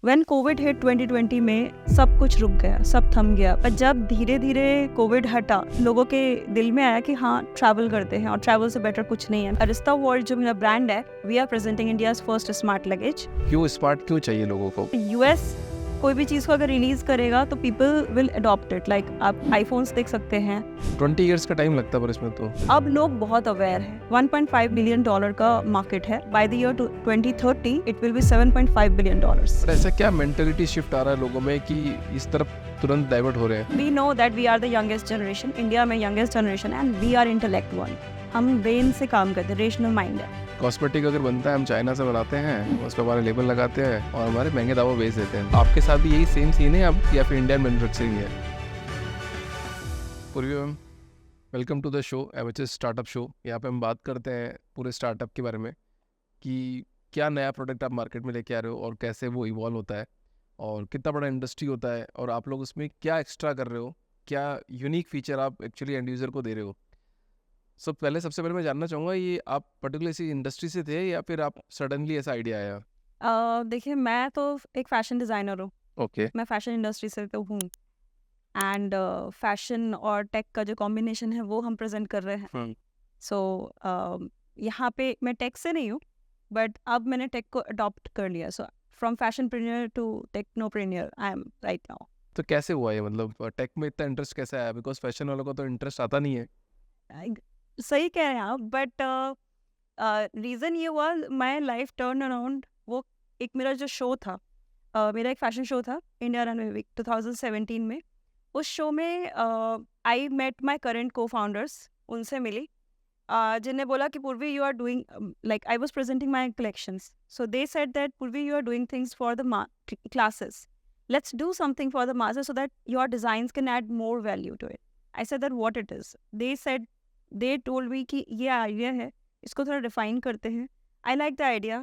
When Covid hit 2020 में सब कुछ रुक गया, सब थम गया। पर जब धीरे धीरे कोविड हटा, लोगों के दिल में आया कि हाँ ट्रैवल करते हैं और ट्रैवल से बेटर कुछ नहीं है। अरिस्ता वर्ल्ड जो मेरा ब्रांड है, we are presenting India's first smart luggage. क्यों स्मार्ट क्यों चाहिए लोगों को? यूएस कोई भी चीज़ को अगर रिलीज करेगा तो people will adopt it. Like आप आईफोन्स देख सकते हैं। 20 इयर्स का टाइम लगता है पर इसमें तो अब लोग बहुत अवेयर हैं। $1.5 बिलियन का मार्केट है। Bye the year 2030 it will be $7.5 billion. पर ऐसा क्या मेंटालिटी शिफ्ट आ रहा है लोगों में कि इस तरफ तुरंत डाइवर्ट हो रहे हैं? We know that we are the youngest generation, India में youngest generation, and we are intellect one. हम ब्रेन से काम करते हैं, रेशनल माइंड है। कॉस्मेटिक अगर बनता है हम चाइना से बनाते हैं, उस पर हमारे लेबल लगाते हैं और हमारे महंगे दावों बेच देते हैं। आपके साथ भी यही सेम सीन है अब या फिर इंडियन मैन्युफैक्चरिंग है? Purvi ma'am, welcome to the show MHS startup show. यहाँ पे हम बात करते हैं पूरे स्टार्टअप के बारे में कि क्या नया प्रोडक्ट आप मार्केट में लेके आ रहे हो और कैसे वो इवॉल्व होता है और कितना बड़ा इंडस्ट्री होता है और आप लोग उसमें क्या एक्स्ट्रा कर रहे हो, क्या यूनिक फीचर आप एक्चुअली एंड यूज़र को दे रहे हो। सबसे पहले मैं जानना चाहूँगा, ये आप पर्टिकुलर इसी इंडस्ट्री से थे या फिर आप सडनली ऐसा आइडिया आया? देखिए, मैं तो एक फैशन डिज़ाइनर हूँ। ओके। मैं फैशन इंडस्ट्री से तो हूँ, एंड फैशन और टेक का जो कॉम्बिनेशन है वो हम प्रेजेंट कर रहे हैं। सो यहाँ पे मैं टेक से नहीं हूँ, बट अब मैंने टेक को अडॉप्ट कर लिया। So from fashionpreneur to technopreneur I am right now. तो कैसे हुआ ये, मतलब टेक में इतना इंटरेस्ट कैसे आया? बिकॉज फैशन वालों को तो इंटरेस्ट आता नहीं है। सही कह रहे हैं आप, बट रीज़न ये हुआ, माई लाइफ टर्न अराउंड। वो एक मेरा जो शो था, मेरा एक फैशन शो था, इंडिया रनवे वीक 2017 में। उस शो में I met my current cofounders, उनसे मिली, जिन्हें बोला कि Purvi you are doing, like I was presenting my collections, so they said that Purvi you are doing things for the classes, let's do something for the masses so that your designs can add more value to it. I said that what it is. They told me कि ये idea है, इसको थोड़ा define करते हैं। I like the idea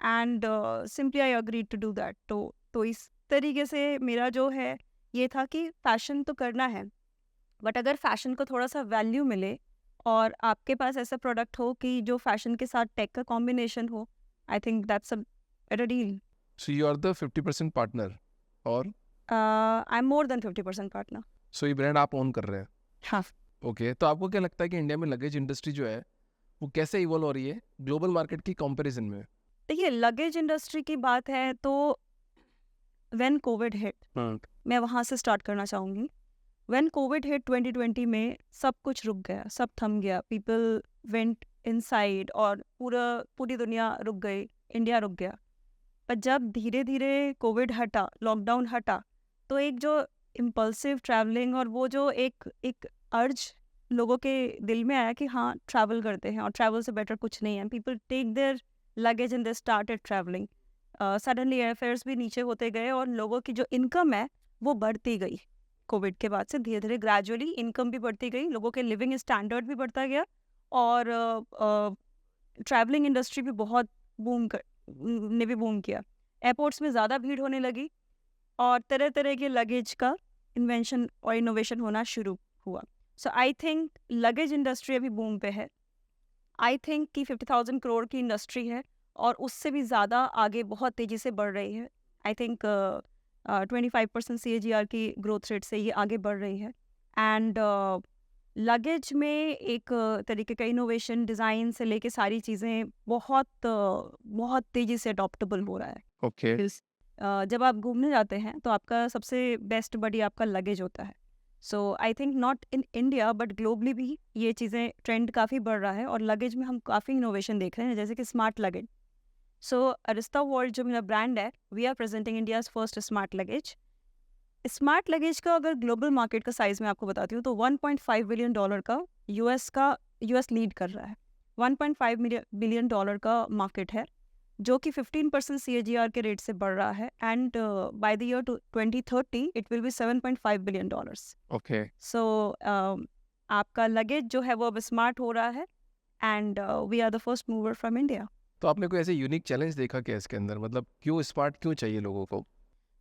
and simply I agree to do that. तो इस तरीके से मेरा जो है ये था कि फैशन तो करना है, बट अगर फैशन को थोड़ा सा वैल्यू मिले और आपके पास ऐसा प्रोडक्ट हो कि जो फैशन के साथ टेक का कॉम्बिनेशन हो, I think that's a better deal. So you are the 50% partner और I am more than 50% partner. So ये ब्रांड आप ओन कर रहे हैं? हाँ। ओके, तो आपको क्या लगता है कि इंडिया में लगेज इंडस्ट्री जो है वो कैसे इवॉल्व हो रही है ग्लोबल मार्केट की कंपैरिजन में? देखिए, लगेज इंडस्ट्री की बात है तो व्हेन कोविड हिट, मैं वहाँ से स्टार्ट करना चाहूँगी। व्हेन कोविड हिट 2020 में सब कुछ रुक गया, सब थम गया। पीपल वेंट इनसाइड और पूरी दुनिया रुक गई, इंडिया रुक गया। पर जब धीरे धीरे कोविड हटा, लॉकडाउन हटा, तो एक जो इम्पल्सिव ट्रैवलिंग और वो जो एक अर्ज लोगों के दिल में आया कि हाँ ट्रैवल करते हैं और ट्रैवल से बेटर कुछ नहीं है। People take their luggage and they started travelling. Suddenly airfares भी नीचे होते गए और लोगों की जो इनकम है वो बढ़ती गई। कोविड के बाद से धीरे धीरे ग्रेजुअली इनकम भी बढ़ती गई, लोगों के लिविंग स्टैंडर्ड भी बढ़ता गया और ट्रैवलिंग इंडस्ट्री भी बहुत ने भी बूम किया। एयरपोर्ट्स में ज़्यादा भीड़ होने लगी और तरह तरह के लगेज का इन्वेंशन और इनोवेशन होना शुरू हुआ। सो आई थिंक लगेज इंडस्ट्री अभी बूम पे है। आई थिंक कि 50,000 करोड़ की इंडस्ट्री है और उससे भी ज़्यादा आगे बहुत तेज़ी से बढ़ रही है। आई थिंक 25% CAGR की ग्रोथ रेट से ये आगे बढ़ रही है। एंड लगेज में एक तरीके का इनोवेशन, डिज़ाइन से लेके सारी चीज़ें बहुत तेज़ी से अडॉप्टेबल हो रहा है। ओके। जब आप घूमने जाते हैं तो आपका सबसे बेस्ट बडी आपका लगेज होता है। So I think not in India but globally भी ये चीज़ें ट्रेंड काफ़ी बढ़ रहा है और लगेज में हम काफ़ी इनोवेशन देख रहे हैं, जैसे कि smart luggage. So Arista world जो मेरा ब्रांड है, we are presenting India's first smart luggage. Smart luggage का अगर ग्लोबल मार्केट का साइज मैं आपको बताती हूँ तो $1.5 बिलियन का यूएस लीड कर रहा है। $1.5 बिलियन का मार्केट है जो कि 15% CAGR के रेट से बढ़ रहा है। And by the year 2030 it will be $7.5 billion. Okay. So आपका लगेज जो है वो अब स्मार्ट हो रहा है and we are the first mover from India. तो आपने कोई ऐसे यूनिक चैलेंज देखा क्या इसके अंदर? मतलब क्यों स्मार्ट क्यों चाहिए लोगों को?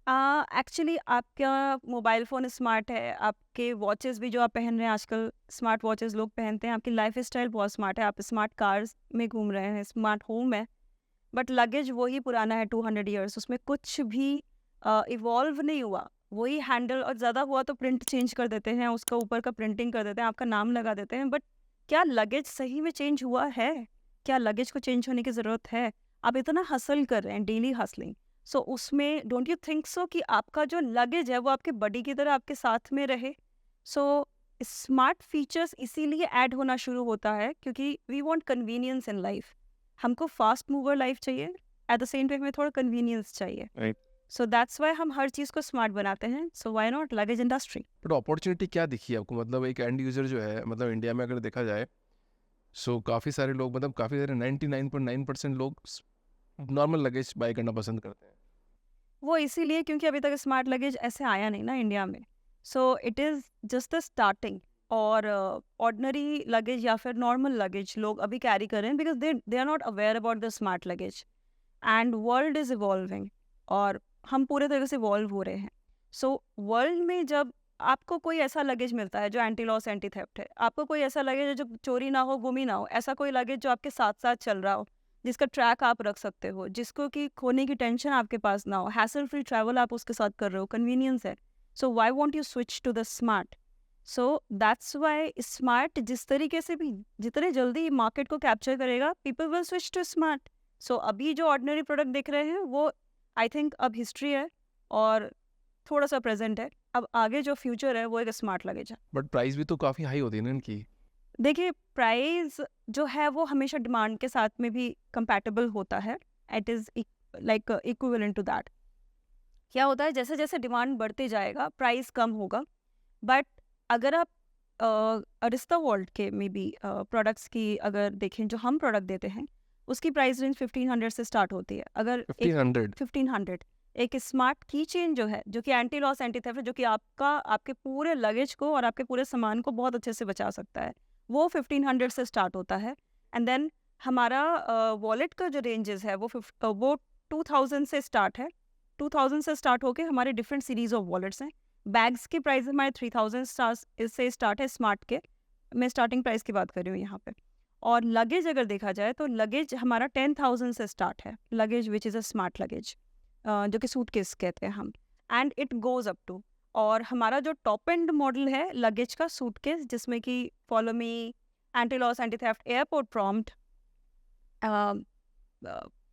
एक्चुअली आपका मोबाइल फ़ोन स्मार्ट है, आपके वॉचेस भी जो आप पहन रहे हैं आजकल, स्मार्ट वॉचेस लोग पहनते हैं, आपकी लाइफ स्टाइल बहुत स्मार्ट है, आप स्मार्ट कार्स में घूम रहे हैं, स्मार्ट होम है। बट लगेज वही पुराना है 200 ईयर्स, उसमें कुछ भी इवॉल्व नहीं हुआ, वही हैंडल, और ज़्यादा हुआ तो प्रिंट चेंज कर देते हैं, उसका ऊपर का प्रिंटिंग कर देते हैं, आपका नाम लगा देते हैं, बट क्या लगेज सही में चेंज हुआ है? क्या लगेज को चेंज होने की ज़रूरत है? आप इतना हसल कर रहे हैं, डेली हसलिंग, सो उसमें डोंट यू थिंक सो कि आपका जो लगेज है वो आपके बॉडी की तरह आपके साथ में रहे? सो स्मार्ट फीचर्स इसीलिए ऐड होना शुरू होता है क्योंकि we want convenience in life. हमको फास्ट मूवर लाइफ चाहिए, एट द सेम टाइम में थोड़ा कन्वीनियंस चाहिए, राइट। सो दैट्स वाई हम हर चीज़ को स्मार्ट बनाते हैं। So why not luggage industry? But opportunity क्या दिखी आपको, मतलब एक एंड यूजर जो है, मतलब इंडिया में अगर देखा जाए, सो काफ़ी सारे लोग, मतलब काफ़ी सारे 99.9% लोग नॉर्मल लगेज बाय करना पसंद करते हैं। वो इसीलिए क्योंकि अभी तक स्मार्ट लगेज ऐसे आया नहीं ना इंडिया में, so it is just the starting. और ऑर्डनरी लगेज या फिर नॉर्मल लगेज लोग अभी कैरी कर रहे हैं because they are not aware about the smart luggage, and world is evolving और हम पूरे तरह से इवॉल्व हो रहे हैं। सो वर्ल्ड में जब आपको कोई ऐसा लगेज मिलता है जो एंटी लॉस एंटी थेफ्ट है, आपको कोई ऐसा लगेज है जो चोरी ना हो, गुम ही ना हो, ऐसा कोई लगेज जो आपके साथ साथ चल रहा हो, जिसका ट्रैक आप रख सकते हो, जिसको कि खोने की टेंशन आपके पास ना हो, हैसल फ्री ट्रैवल आप उसके साथ कर रहे हो, कन्वीनियंस है, so why want you switch to the smart? So that's why smart जिस तरीके से भी जितने जल्दी मार्केट को कैप्चर करेगा, people will switch to smart. So अभी जो ऑर्डिनरी प्रोडक्ट दिख रहे हैं वो आई थिंक अब हिस्ट्री है और थोड़ा सा प्रेजेंट है, अब आगे जो फ्यूचर है वो एक स्मार्ट लगेज है। बट प्राइस भी तो काफ़ी हाई होती है ना इनकी। देखिए प्राइस जो है वो हमेशा डिमांड के साथ में भी कंपैटिबल होता है, it is like equivalent to that. क्या होता है, जैसे जैसे डिमांड बढ़ते जाएगा प्राइस कम होगा, बट अगर आप अरिस्ता वर्ल्ड के मे बी प्रोडक्ट्स की अगर देखें जो हम प्रोडक्ट देते हैं, उसकी प्राइस रेंज 1500 से स्टार्ट होती है। अगर 1500? 1500 एक स्मार्ट की चेन जो है, जो कि एंटी लॉस एंटी थेफ्ट है, जो कि आपके पूरे लगेज को और आपके पूरे सामान को बहुत अच्छे से बचा सकता है, वो 1500 से स्टार्ट होता है। एंड देन हमारा वॉलेट का जो रेंजेस है वो 2000 से स्टार्ट है। 2000 से स्टार्ट होके हमारे डिफरेंट सीरीज ऑफ वॉलेट्स हैं। बैग्स की प्राइस हमारे 3000 से स्टार्ट है स्मार्ट के, मैं स्टार्टिंग प्राइस की बात कर रही हूँ यहाँ पे। और लगेज अगर देखा जाए तो लगेज हमारा 10,000 से स्टार्ट है, luggage which is a smart luggage, जो कि सूटकेस कहते हैं हम, and it goes up to. और हमारा जो टॉप एंड मॉडल है लगेज का सूटकेस, जिसमें कि follow me, anti loss anti theft, airport prompt,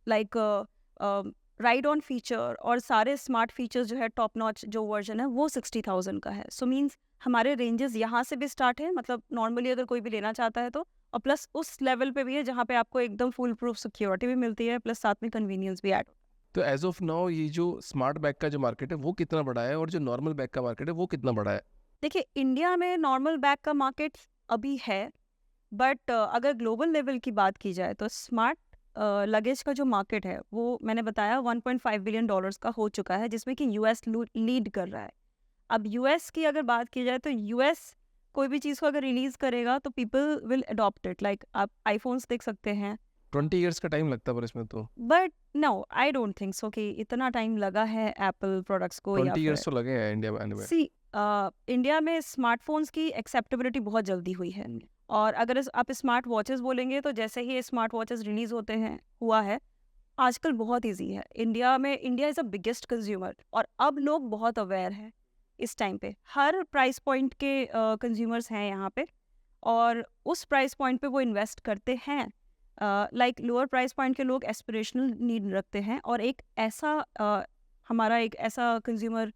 like ride on feature और सारे स्मार्ट फीचर्स जो है टॉप नॉच जो वर्जन है वो 60,000 का है। सो मीन्स हमारे रेंजेस यहाँ से भी स्टार्ट है, मतलब नॉर्मली अगर कोई भी लेना चाहता है तो, और प्लस उस लेवल पे भी है जहाँ पे आपको एकदम फुल प्रूफ सिक्योरिटी भी मिलती है, प्लस साथ में कन्वीनियंस भी ऐड। तो एज ऑफ नाउ ये जो स्मार्ट बैग का जो मार्केट है वो कितना बड़ा है, और जो नॉर्मल बैग का मार्केट है वो कितना बड़ा है? देखिए इंडिया में नॉर्मल बैग का मार्केट अभी है, बट अगर ग्लोबल लेवल की बात की जाए तो स्मार्ट लगेज का जो मार्केट है वो मैंने बताया 1.5 बिलियन डॉलर्स का हो चुका है, जिसमें कि यूएस लीड कर रहा है। अब यूएस की अगर बात की जाए तो यूएस कोई भी चीज़ को अगर रिलीज करेगा तो people will adopt it, like आप आईफोन्स देख सकते हैं। 20 ईयर्स का टाइम लगता है पर इसमें तो। But no I don't think so कि इतना टाइम लगा है एप्पल प्रोडक्ट्स को, या 20 फिर ईयर्स तो लगे हैं इंडिया में आने में। सी इंडिया में स्मार्टफोन्स की एक्सेप्टेबिलिटी बहुत जल्दी हुई है। और अगर आप स्मार्ट वॉचेस बोलेंगे तो जैसे ही स्मार्ट वॉचेस रिलीज होते हैं हुआ है, आजकल बहुत इजी है इंडिया में। India is a biggest consumer, और अब लोग बहुत अवेयर हैं इस टाइम पे, हर प्राइस पॉइंट के कंज्यूमर्स हैं यहाँ पे, और उस प्राइस पॉइंट पे वो इन्वेस्ट करते हैं। लाइक लोअर प्राइस पॉइंट के लोग एस्पिरेशनल नीड रखते हैं, और एक ऐसा हमारा एक ऐसा कंज्यूमर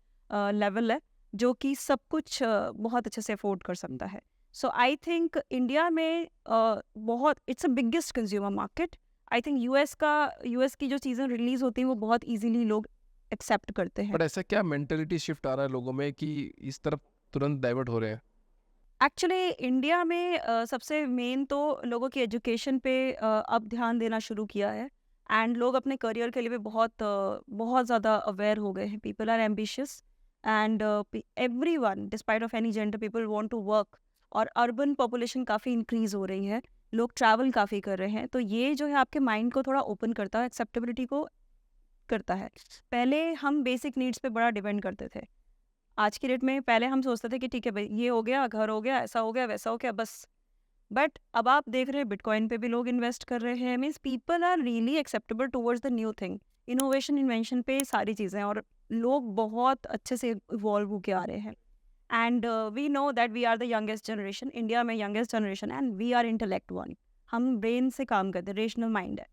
लेवल है जो कि सब कुछ बहुत अच्छे से अफोर्ड कर सकता है। सो आई थिंक इंडिया में बहुत it's a biggest consumer market. I think US की जो चीज़ें रिलीज होती हैं वो बहुत इजीली लोग एक्सेप्ट करते हैं। बट ऐसा क्या मेंटालिटी शिफ्ट आ रहा है लोगों में कि इस तरफ तुरंत डाइवर्ट हो रहे हैं? एक्चुअली इंडिया में सबसे मेन तो लोगों की एजुकेशन पे अब ध्यान देना शुरू किया है, एंड लोग अपने करियर के लिए भी बहुत ज़्यादा अवेयर हो गए हैं। People are ambitious, and everyone despite of any gender people want to work, और अर्बन पॉपुलेशन काफ़ी इंक्रीज हो रही है, लोग ट्रैवल काफ़ी कर रहे हैं, तो ये जो है आपके माइंड को थोड़ा ओपन करता है, एक्सेप्टेबिलिटी को करता है। पहले हम बेसिक नीड्स पे बड़ा डिपेंड करते थे, आज की डेट में पहले हम सोचते थे कि ठीक है भाई ये हो गया, घर हो गया, ऐसा हो गया, वैसा हो गया, बस बट अब आप देख रहे हैं बिटकॉइन पे भी लोग इन्वेस्ट कर रहे हैं, means people are really acceptable towards the new thing, innovation invention पे सारी चीज़ें, और लोग बहुत अच्छे से इवॉल्व होके आ रहे हैं। And we know that we are the youngest generation, India में youngest generation, and we are intellect one, हम ब्रेन से काम करते हैं, रेशनल माइंड है।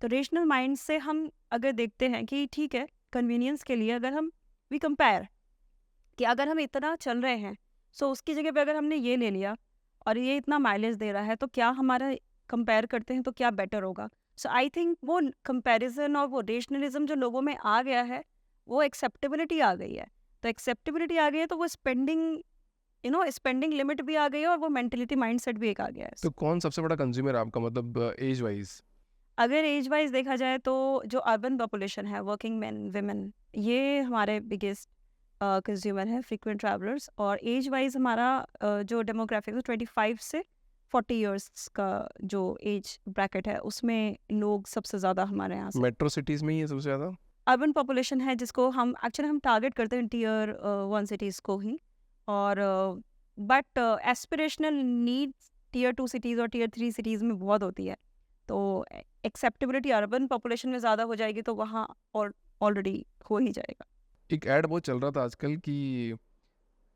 तो रेशनल माइंड से हम अगर देखते हैं कि ठीक है, कन्वीनियंस के लिए अगर हम वी कंपेयर कि अगर हम इतना चल रहे हैं, सो उसकी जगह पे अगर हमने ये ले लिया और ये इतना माइलेज दे रहा है, तो क्या हमारा कंपेयर करते हैं तो क्या बेटर होगा। सो आई थिंक वो कंपैरिजन और वो रेशनलिज्म जो लोगों में आ गया है, वो एक्सेप्टेबिलिटी आ गई है। तो एक्सेप्टेबिलिटी आ गई है तो वो स्पेंडिंग स्पेंडिंग लिमिट भी आ गई है, और वो मेंटेलिटी माइंडसेट भी एक आ गया है। तो कौन सबसे बड़ा कंज्यूमर है आपका, मतलब एज वाइज? अगर एज वाइज देखा जाए तो जो अर्बन पॉपुलेशन है, वर्किंग मैन विमेन, ये हमारे बिगेस्ट कंज्यूमर है, फ्रीक्वेंट ट्रैवलर्स। और एज वाइज हमारा जो डेमोग्राफिक है 25 से 40 इयर्स का जो एज ब्रैकेट है, उसमें लोग सबसे ज़्यादा हमारे यहाँ से मेट्रो सिटीज़ में ही है सबसे ज़्यादा? अर्बन पॉपुलेशन है, जिसको हम एक्चुअली टारगेट करते हैं टीयर 1 सिटीज़ को ही। और but aspirational needs tier 2 cities और टीयर 3 सिटीज़ में बहुत होती है। तो एक्सेप्टेबिलिटी अर्बन पॉपुलेशन में ज़्यादा हो जाएगी, तो वहाँ और ऑलरेडी हो ही जाएगा। एक ऐड बहुत चल रहा था आजकल कि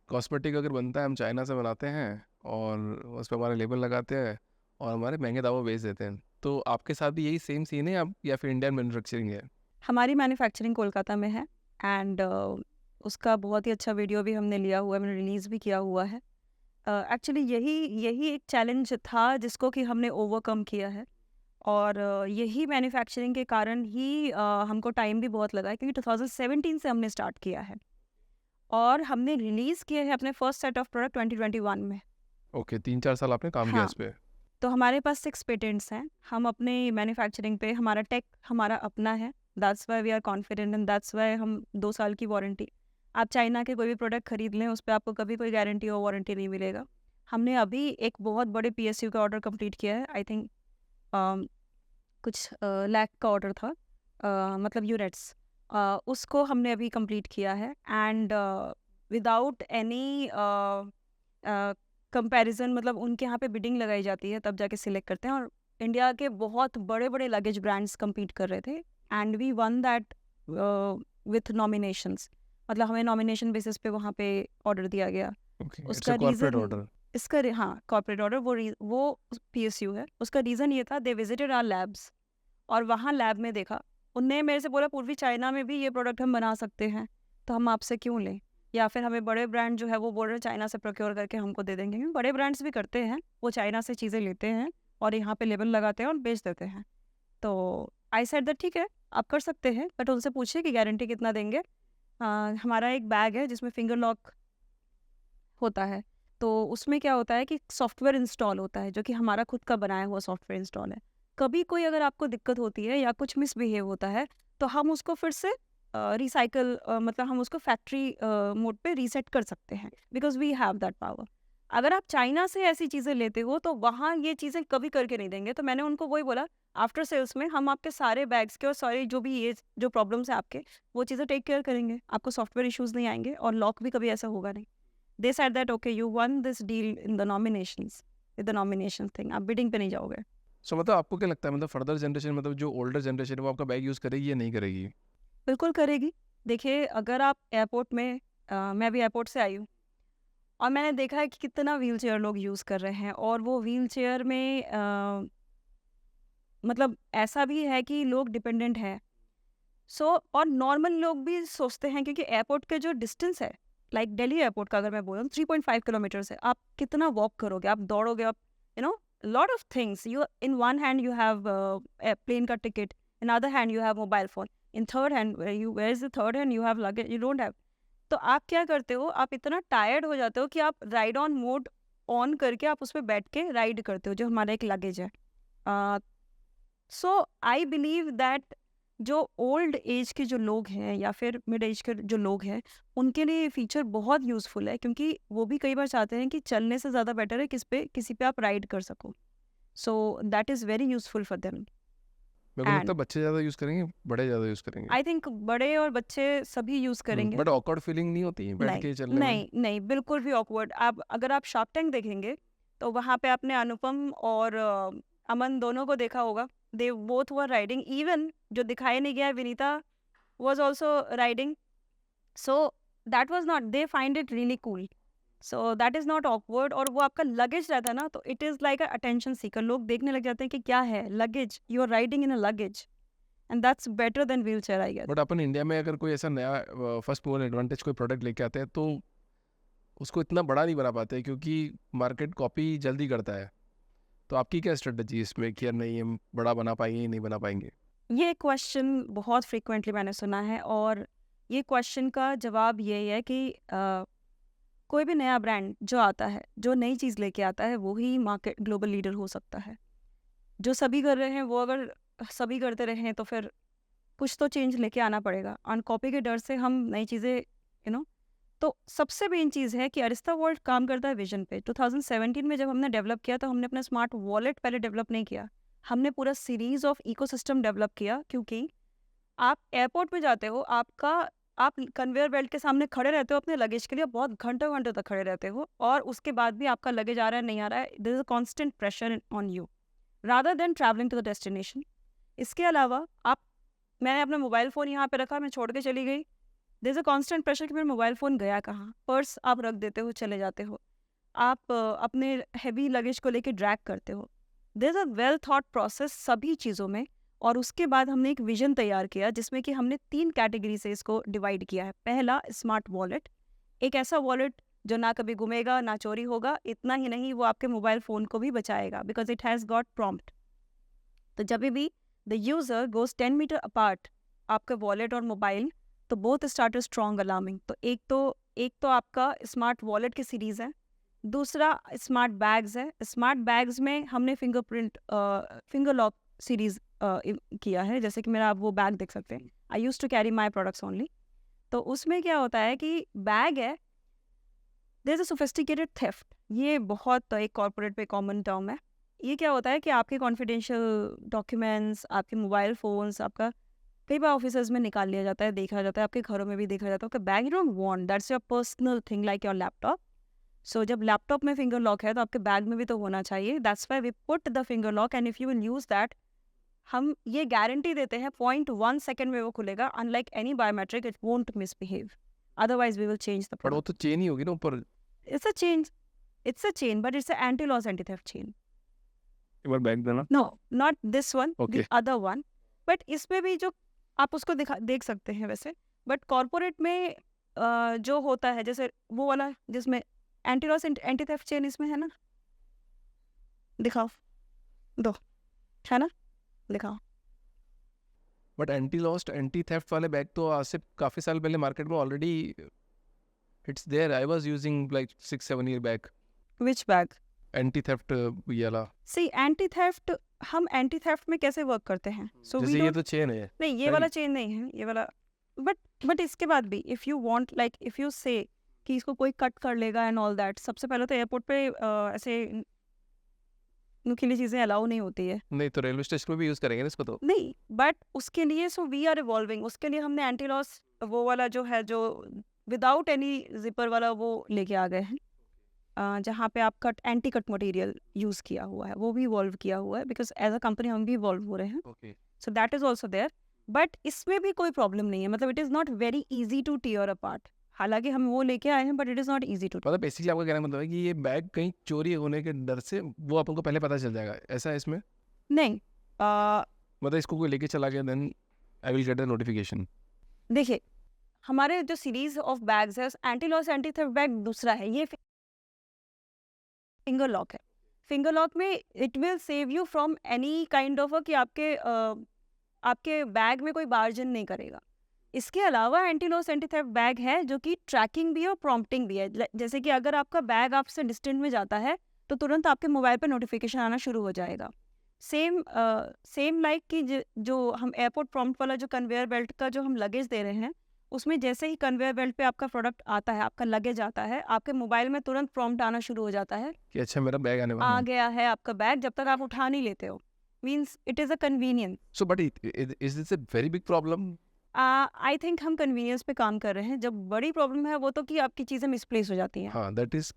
कॉस्मेटिक अगर बनता है हम चाइना से बनाते हैं और उस पर हमारे लेबल लगाते हैं और हमारे महंगे दामों बेच देते हैं। तो आपके साथ भी यही सेम सीन है आप, या फिर इंडियन मैन्युफैक्चरिंग है? हमारी मैन्युफैक्चरिंग कोलकाता में है, एंड उसका बहुत ही अच्छा वीडियो भी हमने लिया हुआ है, मैंने रिलीज़ भी किया हुआ है। एक्चुअली यही एक चैलेंज था जिसको कि हमने ओवरकम किया है, और यही मैन्युफैक्चरिंग के कारण ही हमको टाइम भी बहुत लगा है, क्योंकि 2017 से हमने स्टार्ट किया है और हमने रिलीज़ किया है अपने फर्स्ट सेट ऑफ प्रोडक्ट 2021 में। ओके, 3-4 साल आपने काम किया हाँ, इस पे। तो हमारे पास 6 पेटेंट्स हैं। हम अपने मैन्युफैक्चरिंग पे, हमारा टेक हमारा अपना है, that's why we are confident, and that's why हम 2 साल की वारंटी। आप चाइना के कोई भी प्रोडक्ट खरीद लें, उस पे आपको कभी कोई गारंटी और वारंटी नहीं मिलेगा। हमने अभी एक बहुत बड़े पीएसयू का ऑर्डर कंप्लीट किया है, आई थिंक कुछ लाख का ऑर्डर था, मतलब यूनिट्स, उसको हमने अभी कंप्लीट किया है, एंड विदाउट एनी कंपैरिजन, मतलब उनके यहाँ पे बिडिंग लगाई जाती है, तब जाके सिलेक्ट करते हैं। और इंडिया के बहुत बड़े बड़े लगेज ब्रांड्स compete कर रहे थे, and we won that with nominations, मतलब हमें नॉमिनेशन बेसिस पे वहाँ पे ऑर्डर दिया गया। ओके, इट्स उसका अ कॉर्पोरेट रीज़न ऑर्डर। इसका हाँ, कॉर्पोरेट ऑर्डर, वो पीएसयू है। उसका रीज़न ये था, दे विजिटेड आवर लैब्स, और वहाँ लैब में देखा, उनने मेरे से बोला पूर्वी चाइना में भी ये प्रोडक्ट हम बना सकते हैं, तो हम आपसे क्यों लें, या फिर हमें बड़े ब्रांड जो है वो बोल रहे हैं चाइना से प्रोक्योर करके हमको दे देंगे। क्योंकि बड़े ब्रांड्स भी करते हैं, वो चाइना से चीज़ें लेते हैं और यहाँ पे लेबल लगाते हैं और बेच देते हैं। तो आई सेड दैट ठीक है, आप कर सकते हैं, बट उनसे पूछिए कि गारंटी कितना देंगे। हमारा एक बैग है जिसमें फिंगर लॉक होता है, तो उसमें क्या होता है कि सॉफ्टवेयर इंस्टॉल होता है, जो कि हमारा खुद का बनाया हुआ सॉफ्टवेयर इंस्टॉल है। कभी कोई अगर आपको दिक्कत होती है या कुछ मिसबिहेव होता है, तो हम उसको फिर से रिसाइकल, मतलब हम उसको फैक्ट्री मोड पे रीसेट कर सकते हैं, because we have that power. अगर आप चाइना से ऐसी चीज़ें लेते हो तो वहाँ ये चीज़ें कभी करके नहीं देंगे। तो मैंने उनको वही बोला, आफ्टर सेल्स में हम आपके सारे बैग्स के और सारे जो भी ये जो प्रॉब्लम्स है आपके, वो चीज़ें टेक केयर करेंगे, आपको सॉफ्टवेयर इश्यूज़ नहीं आएंगे और लॉक भी कभी ऐसा होगा नहीं। दे said that okay, you one this deal in the nominations, with the nomination thing, आप बिडिंग पे नहीं जाओगे। सो मतलब आपको क्या लगता है, मतलब फर्दर जनरेशन, मतलब जो ओल्डर जनरेशन है वो आपका बैग यूज़ करेगी या नहीं करेगी? बिल्कुल करेगी। देखिए, अगर आप एयरपोर्ट में, मैं भी एयरपोर्ट से आई हूँ, और मैंने देखा है कि कितना व्हीलचेयर लोग यूज़ कर रहे हैं, और वो व्हीलचेयर में मतलब ऐसा भी है कि लोग डिपेंडेंट हैं। सो और नॉर्मल लोग भी सोचते हैं, क्योंकि एयरपोर्ट के जो डिस्टेंस है, लाइक दिल्ली एयरपोर्ट का अगर मैं बोलूँ 3.5 किलोमीटर है, आप कितना वॉक करोगे, आप दौड़ोगे, आप lot of things, you in one hand you have plane का ticket, in other hand you have mobile phone, in third hand you where is the third hand you have luggage, you don't have. तो आप क्या करते हो, आप इतना tired हो जाते हो कि आप राइड ऑन मोड ऑन करके आप उस पर बैठ के राइड करते हो, जो हमारा एक लगेज है। सो आई बिलीव दैट जो ओल्ड एज के जो लोग हैं या फिर मिड एज के जो लोग हैं, उनके लिए ये फीचर बहुत यूज़फुल है, क्योंकि वो भी कई बार चाहते हैं कि चलने से ज़्यादा बेटर है किसी पे आप राइड कर सको। सो that is very useful for them. मेरे को लगता है एंड बच्चे ज़्यादा यूज़ करेंगे, बड़े ज़्यादा यूज़ करेंगे। आई थिंक बड़े और बच्चे सभी यूज़ करेंगे। बट ऑकवर्ड फीलिंग नहीं होती है बैठ नहीं के चलने में? नहीं नहीं, बिल्कुल भी ऑकवर्ड। आप अगर आप शार्क टैंक देखेंगे, तो वहाँ पे आपने अनुपम और अमन दोनों को देखा होगा, they both were riding, even जो दिखाई नहीं गया Vinita was also riding, so that was not, they find it really cool, so that is not awkward. और वो आपका लगेज रहता है ना, तो it is like a attention seeker, लोग देखने लग जाते हैं कि क्या है luggage, you are riding in a luggage and that's better than wheelchair I guess. But upon India में अगर कोई ऐसा नया फर्स्ट मूवर एडवांटेज कोई प्रोडक्ट लेके आते हैं तो उसको इतना बड़ा नहीं बना पाते क्योंकि मार्केट कॉपी जल्दी करता है। तो आपकी क्या स्ट्रेटजी इसमें कि यार नहीं हम बड़ा बना पाएंगे नहीं बना पाएंगे? ये क्वेश्चन बहुत फ्रीक्वेंटली मैंने सुना है, और ये क्वेश्चन का जवाब यही है कि कोई भी नया ब्रांड जो आता है, जो नई चीज़ लेके आता है, वो ही मार्केट ग्लोबल लीडर हो सकता है। जो सभी कर रहे हैं वो अगर सभी करते रहे तो फिर कुछ तो चेंज लेके आना पड़ेगा। ऑन कॉपी के डर से हम नई चीज़ें तो सबसे मेन चीज़ है कि अरिस्ता वर्ल्ड काम करता है विजन पे। 2017 में जब हमने डेवलप किया तो हमने अपना स्मार्ट वॉलेट पहले डेवलप नहीं किया, हमने पूरा सीरीज ऑफ इकोसिस्टम डेवलप किया। क्योंकि आप एयरपोर्ट में जाते हो, आप कन्वेयर बेल्ट के सामने खड़े रहते हो अपने लगेज के लिए, बहुत घंटों घंटों तक खड़े रहते हो, और उसके बाद भी आपका लगेज आ रहा है नहीं आ रहा है, there is a constant pressure on you rather than travelling to the destination. इसके अलावा मैंने अपना मोबाइल फ़ोन यहाँ पे रखा, मैं छोड़ के चली गई, there is a constant pressure कि मेरा मोबाइल फ़ोन गया कहाँ। पर्स आप रख देते हो, चले जाते हो, आप अपने हैवी लगेज को लेके ड्रैग करते हो। There is a well thought process सभी चीज़ों में। और उसके बाद हमने एक विजन तैयार किया जिसमें कि हमने 3 कैटेगरी से इसको डिवाइड किया है। पहला स्मार्ट वॉलेट, एक ऐसा वॉलेट जो ना कभी गुमेगा ना चोरी होगा, इतना ही नहीं वो आपके मोबाइल फ़ोन को भी बचाएगा because it has got prompt. तो जब भी the user goes 10 metre apart आपका वॉलेट और मोबाइल, तो बोथ स्टार्ट स्ट्रॉन्ग अलार्मिंग। तो एक तो आपका स्मार्ट वॉलेट की सीरीज़ है, दूसरा स्मार्ट बैग्स है। स्मार्ट बैग्स में हमने फिंगर लॉक सीरीज़ किया है, जैसे कि मेरा आप वो बैग देख सकते हैं, I use to carry my products only. तो उसमें क्या होता है कि बैग है, there is a sophisticated theft, ये बहुत एक कॉर्पोरेट पे कॉमन टर्म है। ये क्या होता है कि आपके कॉन्फिडेंशियल डॉक्यूमेंट्स, आपके मोबाइल फ़ोन्स, आपका कई बार ऑफिस में निकाल लिया जाता है, देखा जाता है, आपके घरों में भी देखा जाता है कि bag you don't want, that's your personal thing like your laptop. So जब लैपटॉप में फिंगर लॉक है तो आपके बैग में भी तो होना चाहिए, that's why we put the finger lock and if you will use that, हम ये गारंटी देते हैं 0.1 सेकंड में वो खुलेगा, unlike any biometric it won't misbehave, otherwise we will change the पर वो प्रोडक्ट। तो चेन ही होगी ना ऊपर। It's a chain but it's a anti loss anti theft chain. एक बार बैग देना। No not this one, the Okay. Other one. But इसमें भी जो आप उसको देख सकते हैं वैसे, बट कॉर्पोरेट में जो होता है जैसे वो वाला जिसमें anti loss anti theft chain इसमें है ना, दिखाओ, दो, है ना, दिखाओ। But anti lost anti theft वाले बैग तो आज से काफ़ी साल पहले मार्केट में already it's there. I was using like 6-7 year back which bag? Anti theft ये वाला। सी एंटी थेफ्ट, हम एंटी थेफ्ट में कैसे वर्क करते हैं? सो वी जैसे ये डोंट, तो चेन है। नहीं ये वाला चेन नहीं है, ये वाला, बट इसके बाद भी if you want, like if you से कि इसको कोई कट कर लेगा एंड ऑल दैट, सबसे पहले तो एयरपोर्ट पे ऐसे नुकीली चीज़ें अलाउ नहीं होती है। नहीं तो रेलवे स्टेशन में भी यूज़ करेंगे ना इसको तो। नहीं, बट उसके लिए सो वी आर इवॉल्विंग, उसके लिए हमने एंटी लॉस वो वाला जो है, जो विदाउट एनी जिपर वाला वो लेके आ गए हैं, जहाँ पे आप एंटी कट मटेरियल यूज़ किया हुआ है, वो भी इवॉल्व किया हुआ है बिकॉज एज अ कंपनी हम भी इवॉल्व हो रहे हैं। Okay. So that is also there, but इसमें भी कोई प्रॉब्लम नहीं है, मतलब it is not very easy to tear apart. हालांकि हम वो लेके आए हैं but it is not easy to. मतलब बेसिकली आपका कहने का मतलब है कि ये बैग कहीं चोरी होने के डर से वो आपको पहले पता चल जाएगा, ऐसा है इसमें? नहीं, मतलब इसको कोई लेके चला गया then I will get the notification. देखिए हमारे जो सीरीज ऑफ बैग्स है, anti loss anti theft bag दूसरा है, ये फिंगर लॉक है। फिंगर लॉक में it will save you from any kind of कि आपके बैग में कोई बार्जन नहीं करेगा। इसके अलावा anti loss anti theft bag है जो कि ट्रैकिंग भी है और प्रॉम्प्टिंग भी है। जैसे कि अगर आपका बैग आपसे डिस्टेंट में जाता है तो तुरंत आपके मोबाइल पर नोटिफिकेशन आना शुरू हो जाएगा। सेम लाइक कि जो हम एयरपोर्ट प्रॉम्प्ट वाला जो कन्वेयर बेल्ट का जो हम लगेज दे रहे हैं, उसमें जैसे ही कन्वेयर बेल्ट पे आपका प्रोडक्ट आता है, आपका लगेज आता है, आपके मोबाइल में तुरंत प्रॉम्प्ट आना शुरू हो जाता है कि अच्छा मेरा बैग आने वाला आ है। गया है आपका बैग, जब तक आप उठा नहीं लेते हो। Means it is a convenience. So but is this a very big problem? I think हम कन्वीनियंस पे काम कर रहे हैं। जब बड़ी प्रॉब्लम है वो तो कि आपकी चीज़ें मिसप्लेस हो जाती हैं। हाँ, that is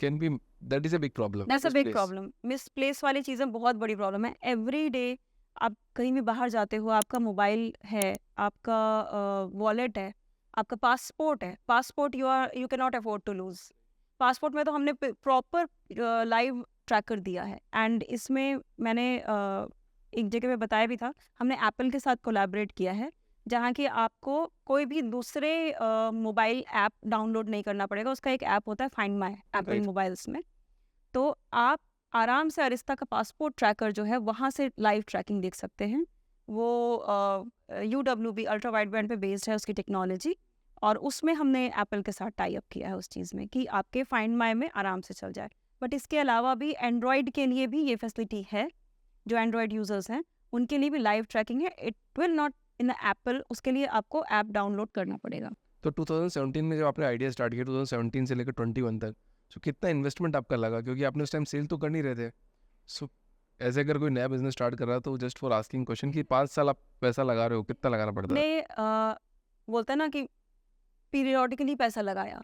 a big problem. That's a big problem. Misplace वाली चीज़ें बहुत बड़ी प्रॉब्लम है। एवरी डे आप कहीं भी बाहर जाते हो, आपका मोबाइल है, आपका वॉलेट है, आपका पासपोर्ट है। Passport you can not afford to lose. Passport में तो हमने प्रॉपर लाइव ट्रैकर दिया है। एंड इसमें मैंने एक जगह पे बताया भी था, हमने एप्पल के साथ कोलैबोरेट किया है, जहाँ कि आपको कोई भी दूसरे मोबाइल ऐप डाउनलोड नहीं करना पड़ेगा। उसका एक ऐप होता है find my Apple Right. Mobiles में। तो आप आराम से अरिस्ता का पासपोर्ट ट्रैकर जो है वहाँ से लाइव ट्रैकिंग देख सकते हैं। वो UWB अल्ट्रा वाइड बैंड पे बेस्ड है उसकी टेक्नोलॉजी, और उसमें हमने एप्पल के साथ टाई अप किया है उस चीज़ में कि आपके फाइंड माई में आराम से चल जाए। बट इसके अलावा भी एंड्रॉयड के लिए भी ये फैसिलिटी है। जो एंड्रॉयड यूजर्स हैं उनके लिए भी लाइव ट्रैकिंग है। It will not in Apple, उसके लिए आपको ऐप डाउनलोड करना पड़ेगा। तो 2017 में जब आपने आइडिया स्टार्ट किया 2017 से लेकर 21 तक, तो कितना इन्वेस्टमेंट आपका लगा? क्योंकि आपने उस टाइम सेल तो कर नहीं रहे थे। सो ऐसे अगर कोई नया बिजनेस स्टार्ट कर रहा है तो जस्ट फॉर आस्किंग क्वेश्चन कि 5 साल आप पैसा लगा रहे हो, कितना लगाना पड़ता है? हमने बोलते हैं ना कि पीरियोडिकली पैसा लगाया।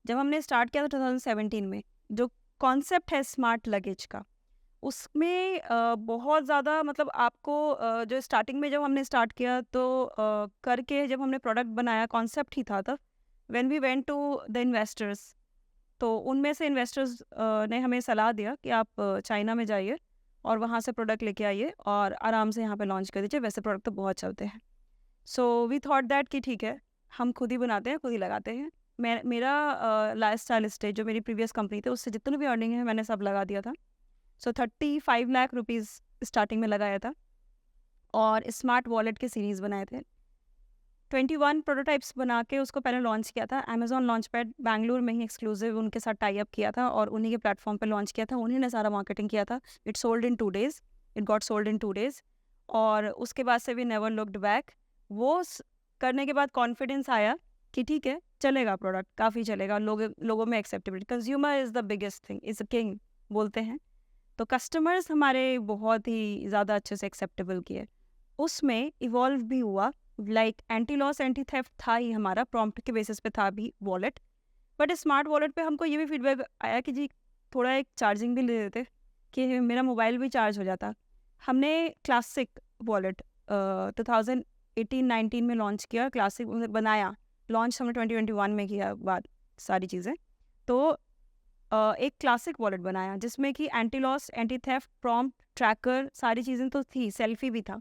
जब हमने स्टार्ट किया था 2017 में, जो कॉन्सेप्ट है स्मार्ट लगेज का, उसमें बहुत ज़्यादा मतलब आपको जो स्टार्टिंग में जब हमने स्टार्ट किया तो करके जब हमने प्रोडक्ट बनाया, कॉन्सेप्ट ही था तब। When we went to the investors, तो उनमें से इन्वेस्टर्स ने हमें सलाह दिया कि आप चाइना में जाइए और वहाँ से प्रोडक्ट लेके आइए और आराम से यहाँ पे लॉन्च कर दीजिए, वैसे प्रोडक्ट तो बहुत चलते हैं। सो वी थॉट दैट कि ठीक है, हम खुद ही बनाते हैं, खुद ही लगाते हैं। मेरा लाइफ स्टाइल स्टेज जो मेरी प्रीवियस कंपनी थी उससे जितनी भी अर्निंग है मैंने सब लगा दिया था। सो 35 लाख रुपीज़ स्टार्टिंग में लगाया था और स्मार्ट वॉलेट के सीरीज़ बनाए थे। 21 प्रोटोटाइप्स बना के उसको पहले लॉन्च किया था अमेजॉन लॉन्च पैड बैंगलोर में ही, एक्सक्लूसिव उनके साथ टाई अप किया था और उन्हीं के प्लेटफॉर्म पे लॉन्च किया था। उन्हीं ने सारा मार्केटिंग किया था। It sold in 2 days, it got sold in 2 days। और उसके बाद से भी नेवर लुक्ड बैक। वो करने के बाद कॉन्फिडेंस आया कि ठीक है, चलेगा प्रोडक्ट, काफ़ी चलेगा, लोगों में acceptability. Consumer is the biggest thing, is a king बोलते हैं। तो कस्टमर्स हमारे बहुत ही ज़्यादा अच्छे से एक्सेप्टेबल किए। उसमें इवॉल्व भी हुआ, like anti loss anti theft था ही हमारा, प्रॉम्प्ट के बेसिस पे था भी वॉलेट। बट स्मार्ट वॉलेट पे हमको ये भी फीडबैक आया कि जी थोड़ा एक चार्जिंग भी ले देते कि मेरा मोबाइल भी चार्ज हो जाता। हमने क्लासिक वॉलेट 2018-19 में लॉन्च किया, क्लासिक बनाया, लॉन्च हमने 2021 में किया बाद सारी चीज़ें। तो एक क्लासिक वॉलेट बनाया जिसमें कि anti loss anti theft prompt tracker सारी चीज़ें तो थी, सेल्फी भी था,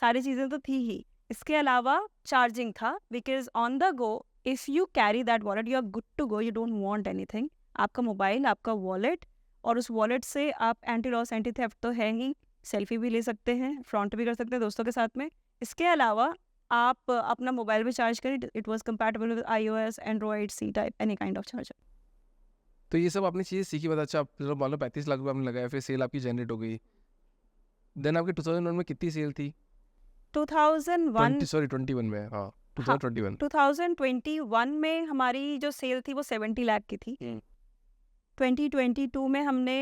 सारी चीज़ें तो थी ही। इसके अलावा चार्जिंग था, because on the go if you carry that wallet you are good to go, you don't want anything. आपका मोबाइल, आपका वॉलेट, और उस वॉलेट से आप एंटी लॉस एंटी थेफ्ट तो है ही, सेल्फी भी ले सकते हैं, फ्रंट भी कर सकते हैं दोस्तों के साथ में। इसके अलावा आप अपना मोबाइल भी चार्ज करें, it was compatible with iOS, Android, C type, any kind of charger. तो ये सब आपने चीज़ें सीखी, पता अच्छा आप चलो मान लो 35 लाख रुपये आपने लगाया, फिर सेल आपकी जनरेट हो गई। देन आपके 2001 में कितनी सेल थी? 21 में, हाँ 2021 में हमारी जो सेल थी वो 70 लाख की थी। 2022 में हमने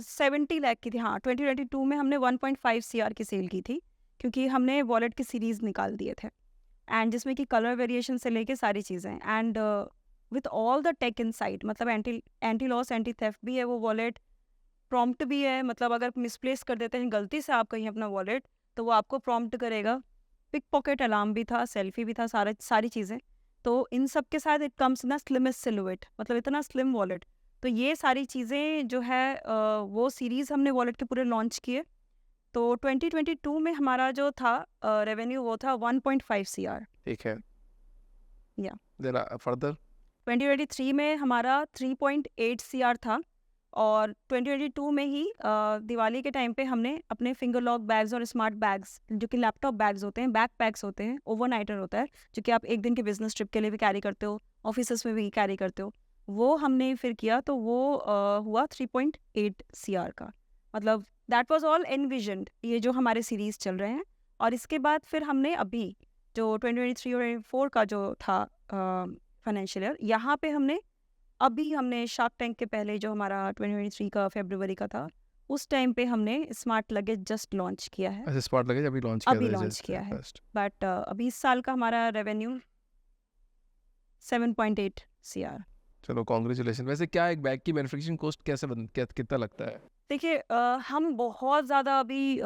70 लाख की थी, हाँ 2022 में हमने 1.5 CR की सेल की थी, क्योंकि हमने वॉलेट की सीरीज़ निकाल दिए थे, एंड जिसमें कि कलर वेरिएशन से लेके सारी चीज़ें, and with all the tech inside, मतलब एंटी लॉस एंटी थेफ्ट भी है वो वॉलेट, प्रॉम्प्ट भी है, मतलब अगर मिसप्लेस कर देते हैं गलती से आप कहीं अपना वॉलेट, तो वो आपको प्रॉम्प्ट करेगा। पिक पॉकेट अलार्म भी था, सेल्फी भी था, सारी चीज़ें। तो इन सब के साथ इट कम्स ना स्लिमेस्ट सिलुएट, मतलब इतना स्लिम वॉलेट। तो ये सारी चीज़ें जो है वो सीरीज़ हमने वॉलेट के पूरे लॉन्च किए। तो 2022 में हमारा जो था रेवेन्यू वो था 1.5 CR। ठीक है। या देन फर्दर 2023 में हमारा 3.8 CR था, और 2022 में ही दिवाली के टाइम पे हमने अपने फिंगर लॉक बैग्स और स्मार्ट बैग्स, जो कि लैपटॉप बैग्स होते हैं, बैक पैक्स होते हैं, ओवरनाइटर होता है, जो कि आप एक दिन के बिजनेस ट्रिप के लिए भी कैरी करते हो, ऑफिस में भी कैरी करते हो, वो हमने फिर किया। तो वो हुआ 3.8 CR का। मतलब दैट वाज ऑल एनविजन्ड, ये जो हमारे सीरीज चल रहे हैं। और इसके बाद फिर हमने अभी जो 2023 और 2024 का जो था फाइनेंशियल ईयर, यहाँ पे हमने शार्क टैंक के पहले जो हमारा 2023 का फरवरी का था, उस टाइम पे हमने स्मार्ट लगेज जस्ट लॉन्च किया है, अच्छा स्मार्ट लगेज अभी लॉन्च किया अभी था लॉन्च जस्ट किया है। फर्स्ट। बट अभी इस साल का हमारा रेवेन्यू 7.8 CR। चलो कॉन्ग्रेचुलेशन। वैसे क्या एक बैग की मैन्युफैक्चरिंग कॉस्ट कितना लगता है? देखिए हम बहुत ज़्यादा अभी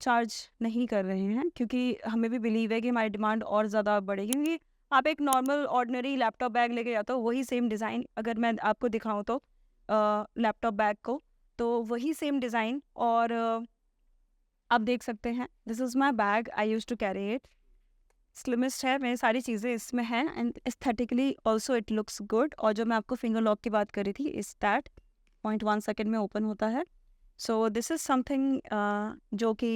चार्ज नहीं कर रहे हैं, क्योंकि हमें भी बिलीव है कि हमारी डिमांड और ज़्यादा बढ़ेगी। क्योंकि आप एक नॉर्मल ऑर्डिनरी लैपटॉप बैग लेके जाते हो, वही सेम डिज़ाइन अगर मैं आपको दिखाऊं तो लैपटॉप बैग को, तो वही सेम डिज़ाइन। और आप देख सकते हैं, this is my bag, I use to carry it. Slimmest है, मेरी सारी चीज़ें इसमें हैं, and aesthetically also it looks good. और जो मैं आपको फिंगर लॉक की बात करी थी, इस दैट 0.1 सेकेंड में ओपन होता है। सो दिस इज समथिंग जो कि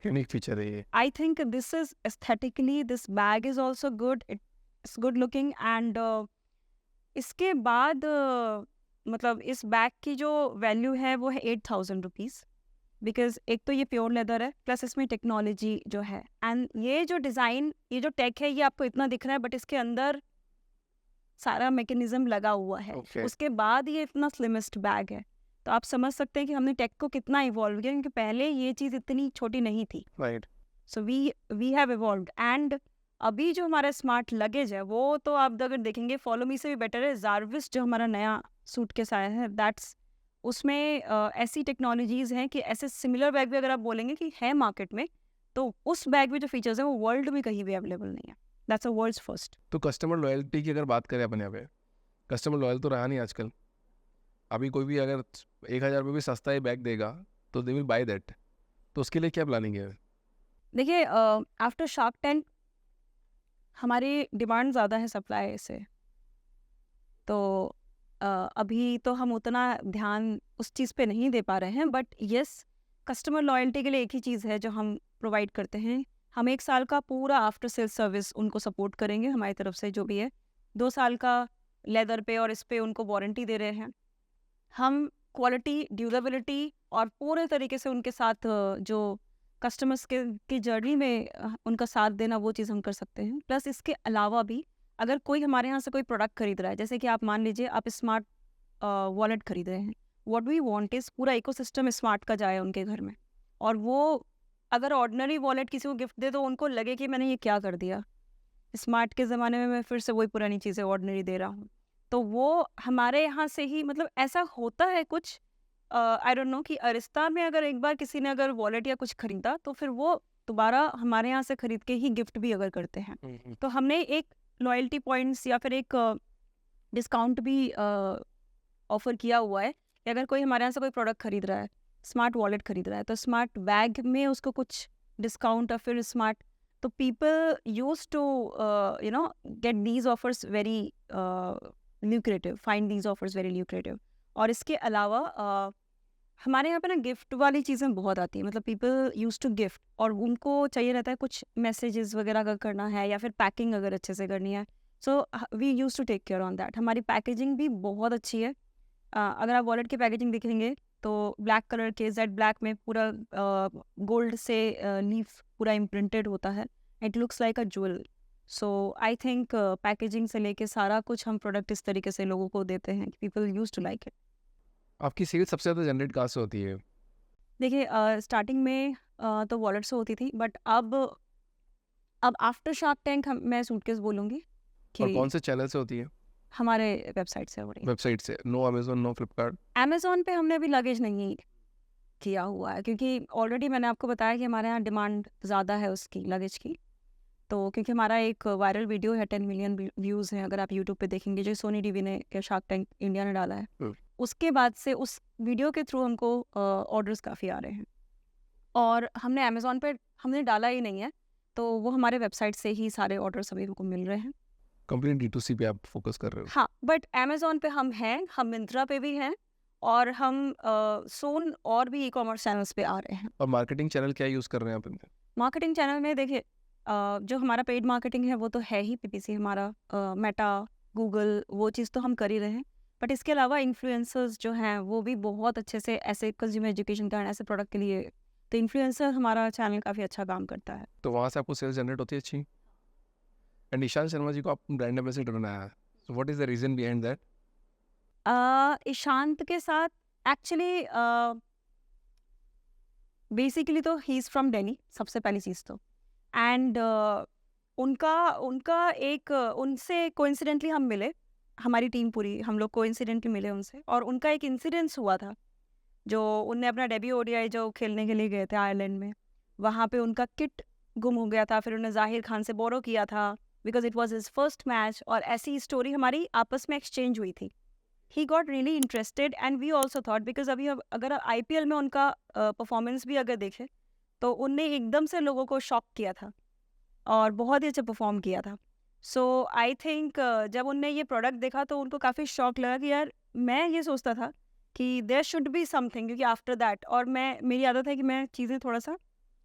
यूनिक फीचर है ये। I think this is aesthetically, this bag is also good, it's good looking. And इसके बाद मतलब इस बैग की जो वैल्यू है वो है 8,000 रुपीज़, बिकॉज एक तो ये प्योर लेदर है, प्लस इसमें टेक्नोलॉजी जो है, एंड ये जो डिज़ाइन, ये जो टेक है, ये आपको इतना दिख रहा है, बट इसके अंदर सारा मैकेनिज्म लगा हुआ है। Okay. उसके बाद ये इतना स्लिमेस्ट बैग है। तो आप समझ सकते हैं कि हमने टेक को कितना इवॉल्व किया, क्योंकि पहले ये चीज़ इतनी छोटी नहीं थी। Right. So we have evolved. And अभी जो हमारा स्मार्ट लगेज है, वो तो आप अगर देखेंगे फॉलो मी से भी बेटर है। जारविस जो हमारा नया सूटकेस आया है, दैट्स उसमें ऐसी टेक्नोलॉजीज़ हैं कि ऐसे सिमिलर बैग भी अगर आप बोलेंगे कि है मार्केट में, तो उस बैग में जो फीचर्स हैं वो वर्ल्ड में कहीं भी अवेलेबल नहीं है। That's a world's first. तो कस्टमर लॉयल्टी की अगर बात करें अपन यहाँ पे, कस्टमर लॉयल तो रहा नहीं आजकल। अभी कोई भी अगर 1,000 रुपये भी सस्ता ही बैग देगा तो दे विल बाय दैट। तो उसके लिए क्या प्लानिंग है? देखिए आफ्टर शार्क टैंक हमारी डिमांड ज़्यादा है सप्लाई से, तो अभी तो हम उतना ध्यान उस चीज़ पे नहीं दे पा रहे हैं। बट येस, कस्टमर लॉयल्टी के लिए एक ही चीज़ है जो हम प्रोवाइड करते हैं। हम 1 साल का पूरा आफ्टर सेल्स सर्विस उनको सपोर्ट करेंगे हमारी तरफ से, जो भी है 2 साल का लेदर पे और इस पे उनको वारंटी दे रहे हैं। हम क्वालिटी, ड्यूरेबिलिटी और पूरे तरीके से उनके साथ जो कस्टमर्स की जर्नी में उनका साथ देना, वो चीज़ हम कर सकते हैं। प्लस इसके अलावा भी अगर कोई हमारे यहाँ से कोई प्रोडक्ट खरीद रहा है, जैसे कि आप मान लीजिए आप स्मार्ट वॉलेट खरीद रहे हैं, व्हाट वी वांट इज़ पूरा इकोसिस्टम स्मार्ट का जाए उनके घर में। और वो अगर ऑर्डिनरी वॉलेट किसी को गिफ्ट दे तो उनको लगे कि मैंने ये क्या कर दिया, स्मार्ट के ज़माने में मैं फिर से वही पुरानी चीज़ें ऑर्डिनरी दे रहा हूँ। तो वो हमारे यहाँ से ही, मतलब ऐसा होता है कुछ, आई डोंट नो, कि अरिस्ता में अगर एक बार किसी ने अगर वॉलेट या कुछ खरीदा तो फिर वो दोबारा हमारे यहाँ से खरीद के ही गिफ्ट भी अगर करते हैं। तो हमने एक लॉयल्टी पॉइंट्स या फिर एक डिस्काउंट भी ऑफर किया हुआ है कि अगर कोई हमारे यहाँ से कोई प्रोडक्ट खरीद रहा है, स्मार्ट वॉलेट खरीद रहा है, तो स्मार्ट बैग में उसको कुछ डिस्काउंट, और फिर स्मार्ट, तो people use to you know get these offers very lucrative, find these offers very lucrative. और इसके अलावा हमारे यहाँ पे ना गिफ्ट वाली चीज़ें बहुत आती हैं, मतलब पीपल यूज टू गिफ्ट, और उनको चाहिए रहता है कुछ मैसेजेस वगैरह अगर करना है या फिर पैकिंग अगर अच्छे से करनी है, so we use to take care on that. हमारी पैकेजिंग भी बहुत अच्छी है। अगर आप वॉलेट की पैकेजिंग देखेंगे तो ब्लैक कलर के, जेड ब्लैक में पूरा गोल्ड से लीफ पूरा इम्प्रिंटेड होता है, it looks like a jewel. So I think packaging से लेके सारा कुछ हम प्रोडक्ट इस तरीके से लोगों को देते हैं कि people use to like it. आपकी सेल सबसे ज़्यादा जनरेट कहाँ से होती है? देखिए स्टार्टिंग में तो वॉलेट से होती थी, बट अब आफ्टर शार्क टैंक मैं सूटकेस बोलूँगी और कि कौन से चैनल से होती है? हमारे वेबसाइट से हो रही है। वेबसाइट से? No Amazon, no Flipkart? Amazon पे हमने अभी लगेज नहीं किया हुआ है, क्योंकि ऑलरेडी मैंने आपको बताया कि हमारे यहाँ डिमांड ज़्यादा है उसकी, लगेज की। तो क्योंकि हमारा एक वायरल वीडियो है, 10 मिलियन व्यूज़ हैं, अगर आप यूट्यूब पे देखेंगे, जो सोनी टीवी ने या शार्क टैंक इंडिया ने डाला है, उसके बाद से उस वीडियो के थ्रू हमको ऑर्डर्स काफ़ी आ रहे हैं। और हमने अमेजोन पे हमने डाला ही नहीं है, तो वो हमारे वेबसाइट से ही सारे ऑर्डर्स अभी हमको मिल रहे हैं। कंप्लीट D2C पे आप फोकस कर रहे हो? हाँ, बट अमेजोन पे हम हैं, हम मिंत्रा पे भी हैं, और हम सोन और भी ई कॉमर्स चैनल्स पे आ रहे हैं। और मार्केटिंग चैनल क्या यूज़ कर रहे हैं आप? मार्केटिंग चैनल में देखिए जो हमारा पेड मार्केटिंग है वो तो है ही, PPC हमारा, मेटा, गूगल, वो चीज़ तो हम कर ही रहे हैं। बट इसके अलावा इन्फ्लुएंसर्स जो हैं वो भी बहुत अच्छे से, ऐसे कंज्यूमर एजुकेशन का ऐसे प्रोडक्ट के लिए, तो इन्फ्लुएंसर हमारा चैनल काफ़ी अच्छा काम करता है। तो वहाँ से आपको सेल्स जनरेट होती है अच्छी। एंड ईशान शर्मा जी को आप ब्रांड एम्बेसडर बनाया है, so what is the reason behind that? Ishant के साथ एक्चुअली बेसिकली तो ही इज़ फ्रॉम दिल्ली, सबसे पहली चीज़ तो। एंड उनका उनका एक उनसे कोइंसिडेंटली हम मिले, हमारी टीम पूरी हम लोग कोइंसिडेंटली मिले उनसे, और उनका एक इंसिडेंस हुआ था जो उनने अपना डेब्यू ओडीआई जो खेलने के लिए गए थे आयरलैंड में, वहाँ पे उनका किट गुम हो गया था, फिर उन्होंने जाहिर खान से बोरो किया था because it was his first match, और ऐसी स्टोरी हमारी आपस में एक्सचेंज हुई थी। He got really interested and we also thought, because अभी अगर आईपीएल में उनका परफॉर्मेंस भी अगर देखें तो उनने एकदम से लोगों को शॉक किया था और बहुत ही अच्छा परफॉर्म किया था। सो आई थिंक जब उनने ये प्रोडक्ट देखा तो उनको काफ़ी शॉक लगा कि यार, मैं ये सोचता था कि देयर शुड बी समथिंग, क्योंकि आफ्टर दैट, और मेरी आदत है कि मैं चीज़ें थोड़ा सा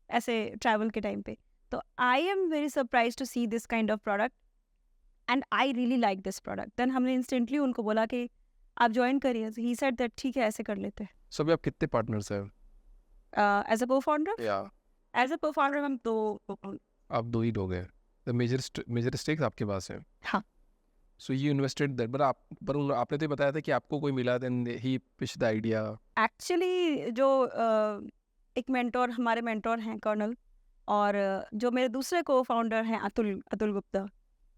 ऐसे ट्रैवल के टाइम पे, तो I am very surprise to see this kind of product and I really like this product. Then हमने इंस्टेंटली उनको बोला कि आप ज्वाइन करिए। ही सेड दैट ठीक है, ऐसे कर लेते हैं। सो अभी आप कितने पार्टनर्स हैं? एज अ को-फाउंडर, या एज अ को-फाउंडर हम तो आप 2 ही लोग हैं। द मेजर स्टेक्स आपके पास हैं। हाँ। सो यू इन्वेस्टेड दैट, पर आपने तो ये बताया था कि आपको कोई मिला, then he pitched the idea. Actually जो एक मेंटोर, हमारे मेंटोर हैं कर्नल, और जो मेरे दूसरे को-फाउंडर हैं अतुल गुप्ता,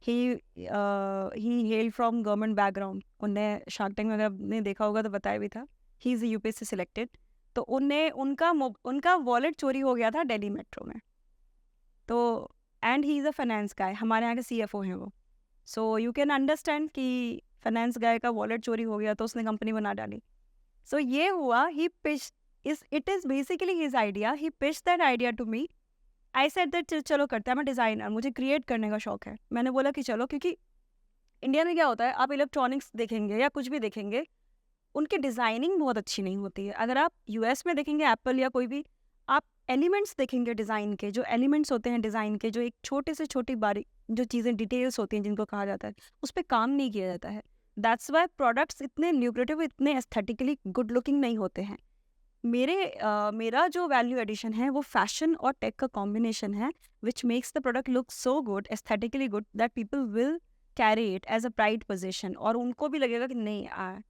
ही हेल फ्रॉम गवर्नमेंट बैकग्राउंड। उनने शार्क टैंक में अगर आपने देखा होगा तो बताया भी था, ही इज़ यूपीएससी सिलेक्टेड। तो उनका वॉलेट चोरी हो गया था दिल्ली मेट्रो में, तो and he is a finance guy, हमारे यहाँ के सीएफओ हैं वो। सो यू कैन अंडरस्टैंड कि फाइनेंस गाय का वॉलेट चोरी हो गया तो उसने कंपनी बना डाली। सो ये हुआ, he pitch it is basically his idea, he pitch that idea to me. I said that चलो करते हैं, मैं डिज़ाइनर, मुझे क्रिएट करने का शौक है। मैंने बोला कि चलो, क्योंकि इंडिया में क्या होता है, आप इलेक्ट्रॉनिक्स देखेंगे या कुछ भी देखेंगे, उनकी डिज़ाइनिंग बहुत अच्छी नहीं होती है। अगर आप यूएस में देखेंगे एप्पल या कोई भी, आप एलिमेंट्स देखेंगे डिज़ाइन के, जो एलिमेंट्स होते हैं डिज़ाइन के, जो एक छोटे से छोटी बारीक जो चीज़ें डिटेल्स होती हैं जिनको कहा जाता है, उस पर काम नहीं किया जाता है। दैट्स वाई प्रोडक्ट्स इतने ल्यूक्रेटिव, इतने एस्थेटिकली गुड लुकिंग नहीं होते हैं। मेरा जो वैल्यू एडिशन है वो फैशन और टेक का कॉम्बिनेशन है, which makes the product look so good, aesthetically good, that people will carry it as a pride position, और उनको भी लगेगा कि नहीं,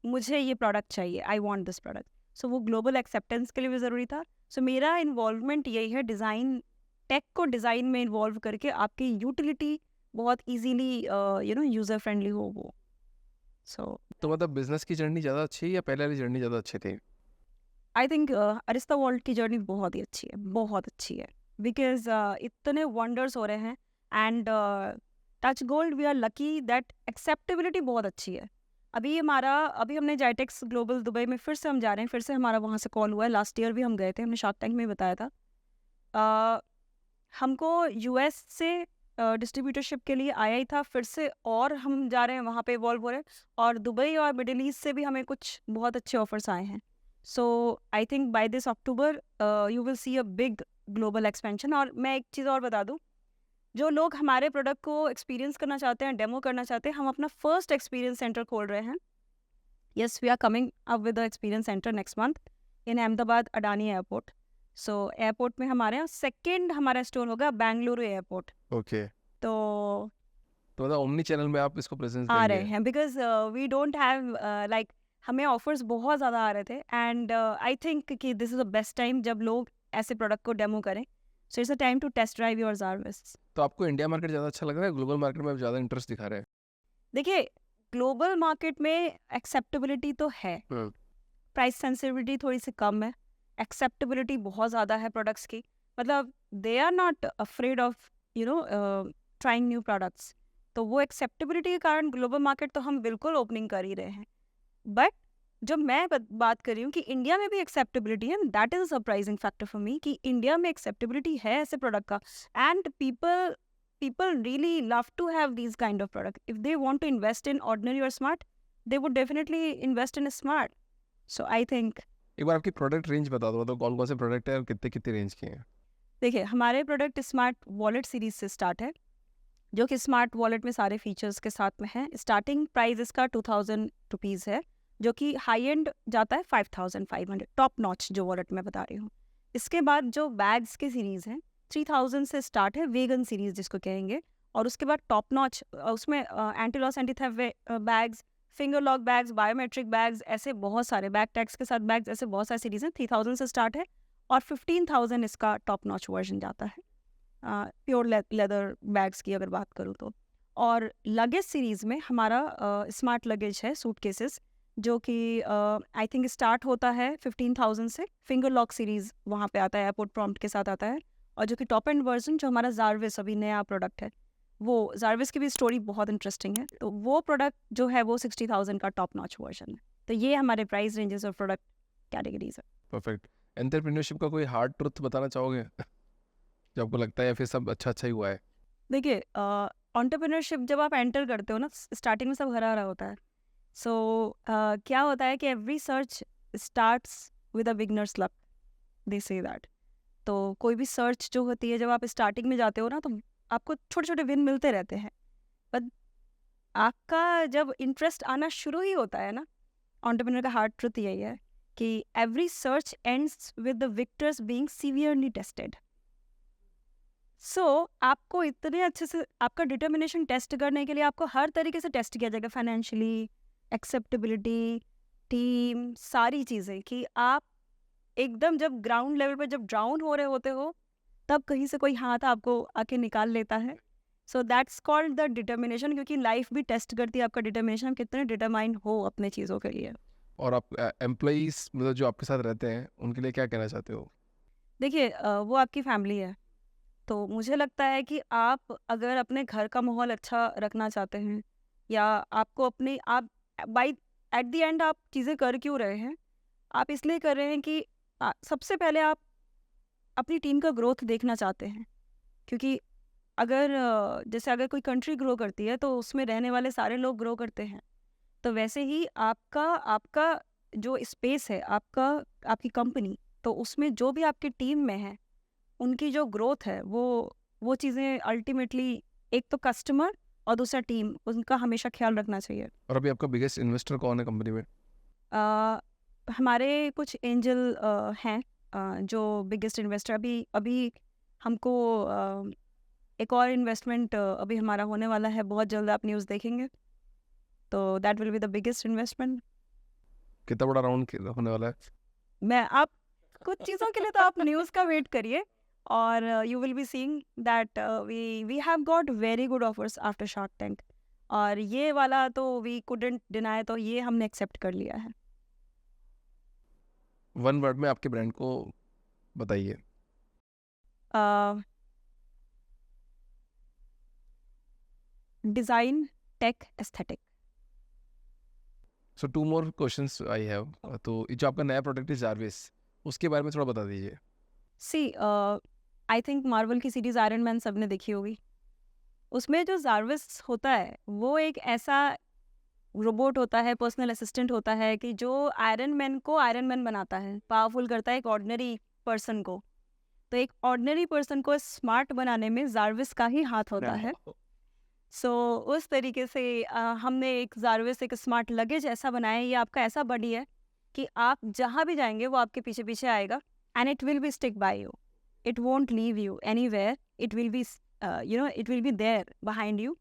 मुझे ये प्रोडक्ट चाहिए, आई वॉन्ट दिस प्रोडक्ट। सो वो ग्लोबल एक्सेप्टेंस के लिए भी ज़रूरी था। सो मेरा इन्वॉल्वमेंट यही है, डिज़ाइन, टेक को डिज़ाइन में इन्वॉल्व करके आपकी यूटिलिटी बहुत ईजीली यूज़र फ्रेंडली हो वो। सो तो मतलब बिजनेस की जर्नी ज़्यादा अच्छी है या पहले वाली जर्नी ज़्यादा अच्छी थी? आई थिंक अरिस्ता वर्ल्ड की जर्नी बहुत ही अच्छी है, बहुत अच्छी है, बिकॉज इतने वंडर्स हो रहे हैं, and touch gold we are lucky that acceptability बहुत अच्छी है। अभी हमने जाइटेक्स ग्लोबल दुबई में फिर से हम जा रहे हैं, फिर से हमारा वहाँ से कॉल हुआ है। लास्ट ईयर भी हम गए थे, हमने शार्क टैंक में बताया था। हमको यूएस से डिस्ट्रीब्यूटरशिप के लिए आया ही था, फिर से और हम जा रहे हैं वहाँ पे, इवॉल्व हो रहे हैं, और दुबई और मिडिल ईस्ट से भी हमें कुछ बहुत अच्छे ऑफर्स आए हैं। So I think by this October you will see a big global expansion. और मैं एक चीज़ और बता दूँ, जो लोग हमारे प्रोडक्ट को एक्सपीरियंस करना चाहते हैं, डेमो करना चाहते हैं, हम अपना फर्स्ट एक्सपीरियंस सेंटर खोल रहे हैं। Yes, we are coming up with the experience centre next month in Ahmedabad Adani airport. So airport में हमारे यहाँ सेकेंड हमारा स्टोर होगा बेंगलुरु एयरपोर्ट। ओके। तो मतलब ओमनी चैनल में आप इसको प्रेजेंस आ रहे देंगे? हैं, because we don't have like, हमें ऑफर्स बहुत ज़्यादा आ रहे थे, एंड आई थिंक कि this is the best time जब लोग ऐसे प्रोडक्ट को डेमो करें। So it's a time to test drive your service. तो आपको इंडिया मार्केट ज़्यादा अच्छा लग रहा है, ग्लोबल मार्केट में आप ज़्यादा इंटरेस्ट दिखा रहे हैं? देखिए, ग्लोबल मार्केट में एक्सेप्टेबिलिटी तो है, प्राइस सेंसिटिविटी थोड़ी सी कम है, एक्सेप्टेबिलिटी बहुत ज़्यादा है प्रोडक्ट्स की। मतलब they are not afraid of trying new products. तो वो एक्सेप्टेबिलिटी के कारण ग्लोबल मार्केट तो हम बिल्कुल ओपनिंग कर ही रहे हैं। बट जब मैं बात कर रही हूँ कि इंडिया में भी एक्सेप्टेबिलिटी है, that is a surprising factor for me कि इंडिया में एक्सेप्टेबिलिटी है ऐसे प्रोडक्ट का, and people really love to have these kind of product. If they want to invest in ordinary or smart, they would definitely invest in a smart. So I think, एक बार आपकी product range बता दो, मतलब कौन कौन से product है और कितने कितने रेंज के हैं? देखिए, हमारे प्रोडक्ट स्मार्ट वॉलेट सीरीज से स्टार्ट है, जो कि स्मार्ट वॉलेट में सारे फीचर्स के साथ में है। स्टार्टिंग प्राइस इसका 2000 रुपीज़ है, जो कि हाई एंड जाता है 5500, टॉप नॉच जो वॉलेट मैं बता रही हूँ। इसके बाद जो बैग्स की सीरीज़ है 3000 से स्टार्ट है, वेगन सीरीज़ जिसको कहेंगे, और उसके बाद टॉप नॉच, उसमें anti loss anti theft bags, finger lock bags, biometric bags, ऐसे बहुत सारे बैक टैग्स के साथ बैग्स, ऐसे बहुत सारी सीरीज़ हैं। 3000 से स्टार्ट है और 15,000 इसका टॉप नॉच वर्जन जाता है, प्योर लेदर बैग्स की अगर बात करूँ तो। और लगेज सीरीज़ में हमारा स्मार्ट लगेज है, सूटकेसेस, जो कि आई थिंक स्टार्ट होता है 15,000 से। फिंगर लॉक सीरीज़ वहाँ पे आता है, एयरपोर्ट प्रॉम्प्ट के साथ आता है। और जो कि टॉप एंड वर्जन जो हमारा जारविस अभी नया प्रोडक्ट है, वो जारविस की भी स्टोरी बहुत इंटरेस्टिंग है। तो वो प्रोडक्ट जो है वो 60,000 का टॉप नॉच वर्जन है। तो ये हमारे प्राइस रेंजेस और प्रोडक्ट कैटेगरीज है। परफेक्ट। एंटरप्रेन्योरशिप का कोई हार्ड ट्रुथ बताना चाहोगे जो आपको लगता है, या फिर सब अच्छा ही हुआ है? देखिए, एंटरप्रेन्योरशिप जब आप एंटर करते हो ना, स्टार्टिंग में सब हरा हरा होता है। सो क्या होता है कि every search starts with a beginners luck, they say that. तो कोई भी सर्च जो होती है, जब आप स्टार्टिंग में जाते हो ना, तो आपको छोटे छोटे विन मिलते रहते हैं। बट आपका जब इंटरेस्ट आना शुरू ही होता है ना, एंटरप्रेन्योर का हार्ड ट्रुथ यही है कि every search ends with the victors being severely tested. So आपको इतने अच्छे से आपका डिटर्मिनेशन टेस्ट करने के लिए आपको हर तरीके से टेस्ट किया जाएगा, फाइनेंशियली, एक्सेप्टेबिलिटी, टीम, सारी चीज़ें, कि आप एकदम जब ग्राउंड लेवल पे जब डाउन हो रहे होते हो, तब कहीं से कोई हाथ आपको आके निकाल लेता है। So that's called the determination, क्योंकि लाइफ भी टेस्ट करती है आपका डिटर्मिनेशन, कितने डिटरमाइन हो अपने चीज़ों के लिए। और आप एम्प्लॉइज मतलब जो आपके साथ रहते हैं उनके लिए क्या कहना चाहते हो? देखिए, वो आपकी फैमिली है। तो मुझे लगता है कि आप अगर अपने घर का माहौल अच्छा रखना चाहते हैं, या आपको अपनी आप बाई एट द एंड आप चीज़ें कर क्यों रहे हैं, आप इसलिए कर रहे हैं कि सबसे पहले आप अपनी टीम का ग्रोथ देखना चाहते हैं। क्योंकि अगर जैसे अगर कोई कंट्री ग्रो करती है तो उसमें रहने वाले सारे लोग ग्रो करते हैं। तो वैसे ही आपका आपका जो स्पेस है, आपका आपकी कंपनी, तो उसमें जो भी आपकी टीम में है, उनकी जो ग्रोथ है, वो चीज़ें अल्टीमेटली, एक तो कस्टमर और दूसरा टीम, उनका हमेशा ख्याल रखना चाहिए। और अभी आपका बिगेस्ट इन्वेस्टर कौन है कंपनी में? हमारे कुछ एंजल हैं, जो बिगेस्ट इन्वेस्टर अभी अभी हमको एक और इन्वेस्टमेंट अभी हमारा होने वाला है, बहुत जल्द आप न्यूज़ देखेंगे। तो that will be the biggest investment. कितना बड़ा राउंड होने वाला है? मैं आप कुछ चीज़ों के लिए तो आप न्यूज़ का वेट करिए, और you will be seeing that we have got very good offers after Shark Tank. और ये वाला तो वी कुडंट डिनाई, तो ये हमने एक्सेप्ट कर लिया है। वन वर्ड में आपके ब्रांड को बताइए। Design, tech, aesthetic. So 2 more questions I have. तो ये जो आपका नया प्रोडक्ट है जारविस, उसके बारे में थोड़ा बता दीजिए। सी आई थिंक मार्वल की सीरीज़ आयरन मैन सबने देखी होगी। उसमें जो जारविस होता है, वो एक ऐसा रोबोट होता है, पर्सनल असिस्टेंट होता है, कि जो आयरन मैन को आयरन मैन बनाता है, पावरफुल करता है एक ऑर्डिनरी पर्सन को। तो एक ऑर्डिनरी पर्सन को स्मार्ट बनाने में जारविस का ही हाथ होता है। सो उस तरीके से हमने एक जारविस, एक स्मार्ट लगेज ऐसा बनाया है, ये आपका ऐसा बॉडी है कि आप जहाँ भी जाएंगे वो आपके पीछे पीछे आएगा, and it will be stick by you, it won't leave you anywhere, it will be it will be there behind you.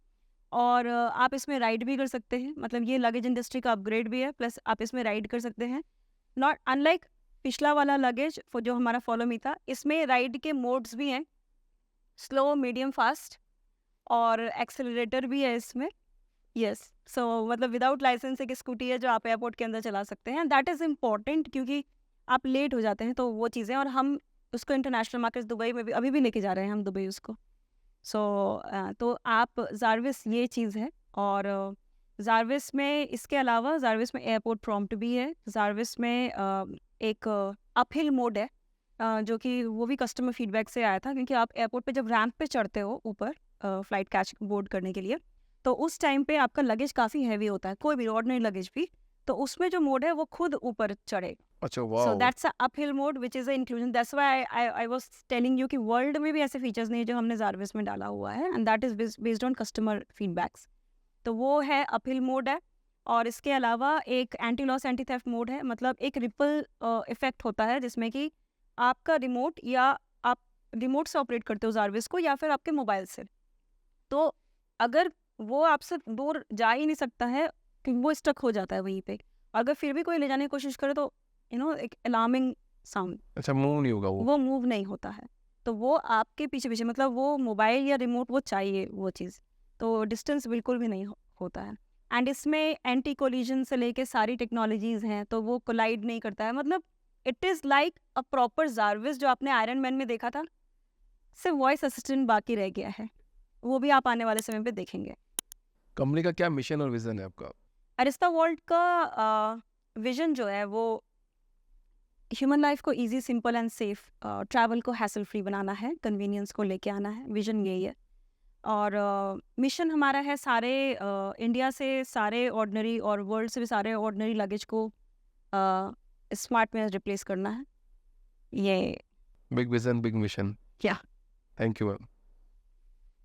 और आप इसमें राइड भी कर सकते हैं, मतलब ये लगेज इंडस्ट्री का अपग्रेड भी है, प्लस आप इसमें राइड कर सकते हैं। नॉट अनलाइक पिछला वाला लगेज जो हमारा फॉलो मी था, इसमें राइड के मोड्स भी हैं, स्लो, मीडियम, फास्ट, और एक्सेलरेटर भी है इसमें। यस, सो मतलब विदाउट लाइसेंस एक स्कूटी है जो आप एयरपोर्ट के अंदर चला सकते हैं। दैट इज़ इम्पॉर्टेंट, क्योंकि आप लेट हो जाते हैं तो वो चीज़ें, और हम उसको इंटरनेशनल मार्केट दुबई में भी अभी भी लेके जा रहे हैं हम दुबई उसको। सो तो आप जारविस ये चीज़ है। और जारविस में इसके अलावा जारविस में एयरपोर्ट प्रॉम्प्ट भी है। जारविस में एक अपहिल मोड है, जो कि वो भी कस्टमर फीडबैक से आया था, क्योंकि आप एयरपोर्ट पे जब रैंप पे चढ़ते हो ऊपर फ्लाइट कैच बोर्ड करने के लिए, तो उस टाइम पे आपका लगेज काफ़ी हैवी होता है, कोई भी ऑर्डिनरी लगेज भी, तो उसमें जो मोड है वो खुद ऊपर चढ़े। अच्छा, so wow. That's a uphill mode which is a inclusion. That's why I was telling you कि वर्ल्ड में भी ऐसे फीचर्स नहीं है जो हमने जारविस में डाला हुआ है, and that is based on customer feedbacks. तो वो है अपहिल मोड है। और इसके अलावा एक anti loss anti theft mode है, मतलब एक रिपल इफेक्ट होता है, जिसमें कि आपका रिमोट, या आप रिमोट से ऑपरेट करते हो जारविस को, या फिर आपके मोबाइल से, तो अगर वो आपसे दूर जा ही नहीं सकता है, क्योंकि वो स्टक हो जाता है वहीं पे। अगर फिर भी कोई ले जाने की कोशिश करे तो एक अलार्मिंग साउंड, अच्छा, मूव नहीं होगा वो मूव नहीं होता है। तो वो आपके पीछे पीछे, मतलब वो मोबाइल या रिमोट वो चाहिए वो चीज़, तो डिस्टेंस बिल्कुल भी नहीं होता है। एंड इसमें एंटी कोलिजन से लेके सारी टेक्नोलॉजीज़ हैं, तो वो कोलाइड नहीं करता है। मतलब it is like a proper Jarvis जो आपने आयरन मैन में देखा था, सिर्फ वॉइस असिस्टेंट बाकी रह गया है। वो भी आप आने वाले समय पे देखेंगे। कंपनी का क्या मिशन और विजन है आपका? अरिस्ता वर्ल्ड का विजन जो है वो ह्यूमन लाइफ को easy, simple and safe, travel को हैसल फ्री बनाना है, कन्वीनियंस को लेके आना है। विजन यही है। और मिशन हमारा है सारे इंडिया से सारे ऑर्डिनरी और वर्ल्ड से भी सारे ऑर्डिनरी लगेज को स्मार्ट में रिप्लेस करना है। ये बिग विजन, बिग मिशन। क्या थैंक यू मैम।